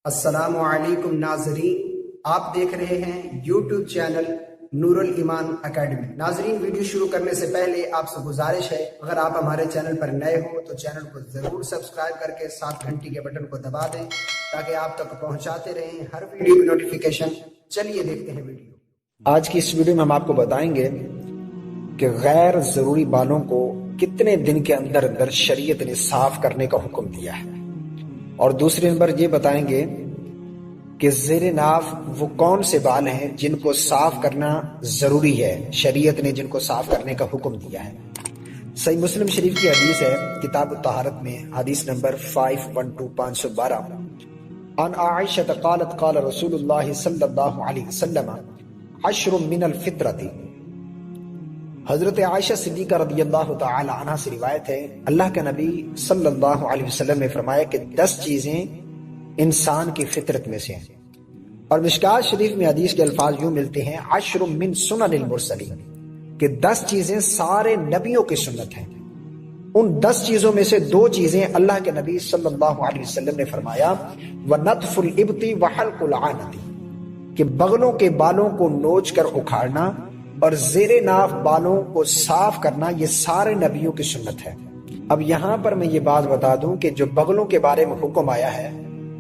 السلام علیکم ناظرین، آپ دیکھ رہے ہیں یوٹیوب چینل نور الایمان اکیڈمی۔ ناظرین، ویڈیو شروع کرنے سے پہلے آپ سے گزارش ہے، اگر آپ ہمارے چینل پر نئے ہو تو چینل کو ضرور سبسکرائب کر کے ساتھ گھنٹی کے بٹن کو دبا دیں تاکہ آپ تک پہنچاتے رہیں ہر ویڈیو کی نوٹیفیکیشن۔ چلیے دیکھتے ہیں ویڈیو۔ آج کی اس ویڈیو میں ہم آپ کو بتائیں گے کہ غیر ضروری بالوں کو کتنے دن کے اندر اندر شریعت نے صاف کرنے کا حکم دیا ہے، اور دوسرے نمبر یہ بتائیں گے کہ زیر ناف وہ کون سے بال ہیں جن کو صاف کرنا ضروری ہے، شریعت نے جن کو صاف کرنے کا حکم دیا ہے۔ صحیح مسلم شریف کی حدیث ہے، کتاب الطہارت میں حدیث نمبر 512 عن عائشہ قالت قال رسول اللہ صلی اللہ علیہ وسلم 10 من الفطرۃ۔ حضرت عائشہ صدیقہ رضی اللہ تعالی عنہ سے روایت ہے، اللہ کے نبی صلی اللہ علیہ وسلم نے فرمایا کہ 10 چیزیں انسان کی فطرت میں سے ہیں، اور مشکات شریف میں حدیث کے الفاظ یوں ملتے ہیں 10 من سنن المرسلین، کہ 10 چیزیں سارے نبیوں کی سنت ہیں۔ ان 10 چیزوں میں سے 2 چیزیں اللہ کے نبی صلی اللہ علیہ وسلم نے فرمایا وَنَطْفُ الْإِبْطِ وَحَلْقُ الْعَانَةِ، کہ بغلوں کے بالوں کو نوچ کر اکھاڑنا اور زیر ناف بالوں کو صاف کرنا، یہ سارے نبیوں کی سنت ہے۔ اب یہاں پر میں یہ بات بتا دوں کہ جو بغلوں کے بارے میں حکم آیا ہے،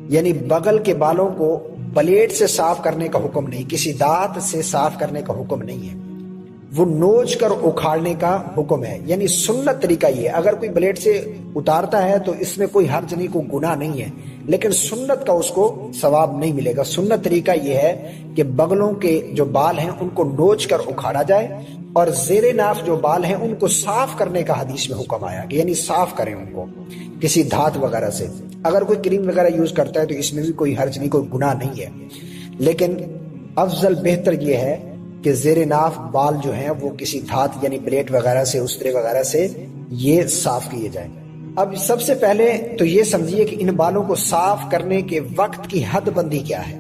یعنی بغل کے بالوں کو بلیڈ سے صاف کرنے کا حکم نہیں، کسی دانت سے صاف کرنے کا حکم نہیں ہے، وہ نوچ کر اکھاڑنے کا حکم ہے۔ یعنی سنت طریقہ یہ ہے، اگر کوئی بلیڈ سے اتارتا ہے تو اس میں کوئی حرج نہیں، کوئی گناہ نہیں ہے، لیکن سنت کا اس کو ثواب نہیں ملے گا۔ سنت طریقہ یہ ہے کہ بغلوں کے جو بال ہیں ان کو نوچ کر اکھاڑا جائے، اور زیر ناف جو بال ہیں ان کو صاف کرنے کا حدیث میں حکم آیا کہ یعنی صاف کریں ان کو کسی دھات وغیرہ سے۔ اگر کوئی کریم وغیرہ یوز کرتا ہے تو اس میں بھی کوئی حرج نہیں، کوئی گناہ نہیں ہے، لیکن افضل بہتر یہ ہے کہ زیر ناف بال جو ہیں وہ کسی دھات یعنی بلیڈ وغیرہ سے، استرے وغیرہ سے یہ صاف کیے جائیں۔ اب سب سے پہلے تو یہ سمجھیے کہ ان بالوں کو صاف کرنے کے وقت کی حد بندی کیا ہے،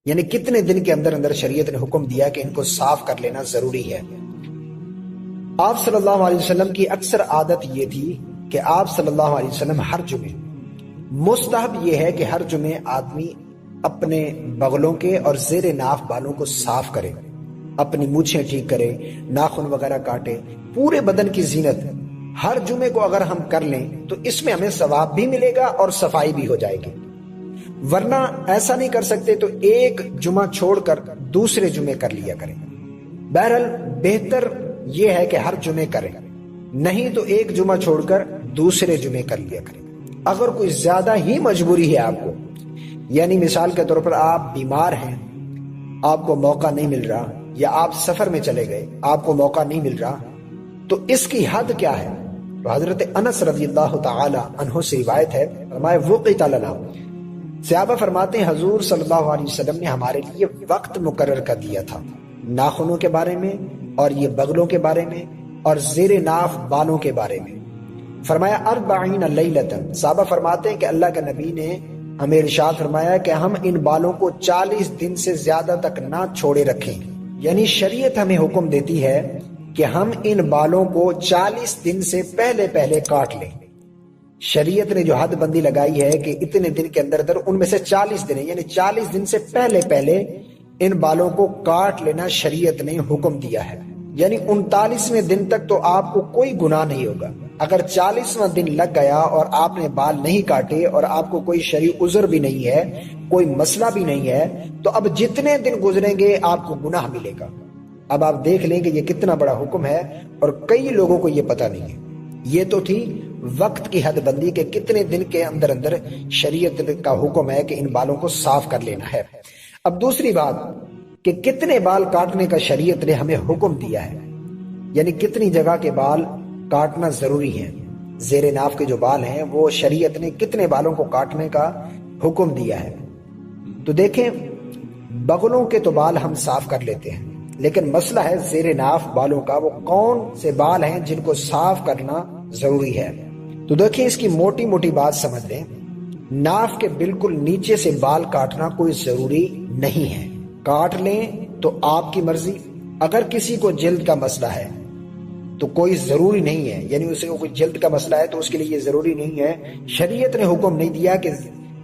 یعنی کتنے دن کے اندر اندر شریعت نے حکم دیا کہ ان کو صاف کر لینا ضروری ہے۔ آپ صلی اللہ علیہ وسلم کی اکثر عادت یہ تھی کہ آپ صلی اللہ علیہ وسلم ہر جمعے، مستحب یہ ہے کہ ہر جمعے آدمی اپنے بغلوں کے اور زیر ناف بالوں کو صاف کرے، اپنی مونچھیں ٹھیک کرے، ناخن وغیرہ کاٹے، پورے بدن کی زینت ہر جمعے کو اگر ہم کر لیں تو اس میں ہمیں ثواب بھی ملے گا اور صفائی بھی ہو جائے گی۔ ورنہ ایسا نہیں کر سکتے تو ایک جمعہ چھوڑ کر دوسرے جمعے کر لیا کریں۔ بہرحال بہتر یہ ہے کہ ہر جمعے کریں، نہیں تو ایک جمعہ چھوڑ کر دوسرے جمعے کر لیا کریں۔ اگر کوئی زیادہ ہی مجبوری ہے آپ کو، یعنی مثال کے طور پر آپ بیمار ہیں، آپ کو موقع نہیں مل رہا، یا آپ سفر میں چلے گئے آپ کو موقع نہیں مل رہا، تو اس کی حد کیا ہے؟ تو حضرت انس رضی اللہ تعالی عنہ سے روایت ہے، فرمایا وقت لنا، صحابہ فرماتے ہیں حضور صلی اللہ علیہ وسلم نے ہمارے لیے وقت مقرر کر دیا تھا ناخنوں کے بارے میں، اور یہ بغلوں کے بارے میں، اور زیر ناف بالوں کے بارے میں۔ فرمایا 40 لیلۃ، صحابہ فرماتے ہیں کہ اللہ کے نبی نے ہمیں ارشاد فرمایا کہ ہم ان بالوں کو 40 دن سے زیادہ تک نہ چھوڑے رکھیں، یعنی شریعت ہمیں حکم دیتی ہے کہ ہم ان بالوں کو 40 دن سے پہلے پہلے کاٹ لیں۔ شریعت نے جو حد بندی لگائی ہے کہ اتنے دن کے اندر اندر، ان میں سے 40 دن ہے، یعنی 40 دن سے پہلے پہلے ان بالوں کو کاٹ لینا شریعت نے حکم دیا ہے۔ یعنی 39ویں دن تک تو آپ کو کوئی گناہ نہیں ہوگا۔ اگر 40واں دن لگ گیا اور آپ نے بال نہیں کاٹے اور آپ کو کوئی شرعی عذر بھی نہیں ہے، کوئی مسئلہ بھی نہیں ہے، تو اب جتنے دن گزریں گے آپ کو گناہ ملے گا۔ اب آپ دیکھ لیں کہ یہ کتنا بڑا حکم ہے، اور کئی لوگوں کو یہ پتہ نہیں ہے۔ یہ تو تھی وقت کی حد بندی کہ کتنے دن کے اندر اندر شریعت کا حکم ہے کہ ان بالوں کو صاف کر لینا ہے۔ اب دوسری بات کہ کتنے بال کاٹنے کا شریعت نے ہمیں حکم دیا ہے، یعنی کتنی جگہ کے بال کاٹنا ضروری ہے۔ زیر ناف کے جو بال ہیں وہ شریعت نے کتنے بالوں کو کاٹنے کا حکم دیا ہے۔ تو دیکھیں، بغلوں کے تو بال ہم صاف کر لیتے ہیں، لیکن مسئلہ ہے زیر ناف بالوں کا، وہ کون سے بال ہیں جن کو صاف کرنا ضروری ہے۔ تو دیکھیں، اس کی موٹی موٹی بات سمجھ لیں، ناف کے بالکل نیچے سے بال کاٹنا کوئی ضروری نہیں ہے، کاٹ لیں تو آپ کی مرضی۔ اگر کسی کو جلد کا مسئلہ ہے تو کوئی ضروری نہیں ہے، یعنی اسے کوئی جلد کا مسئلہ ہے تو اس کے لیے یہ ضروری نہیں ہے، شریعت نے حکم نہیں دیا کہ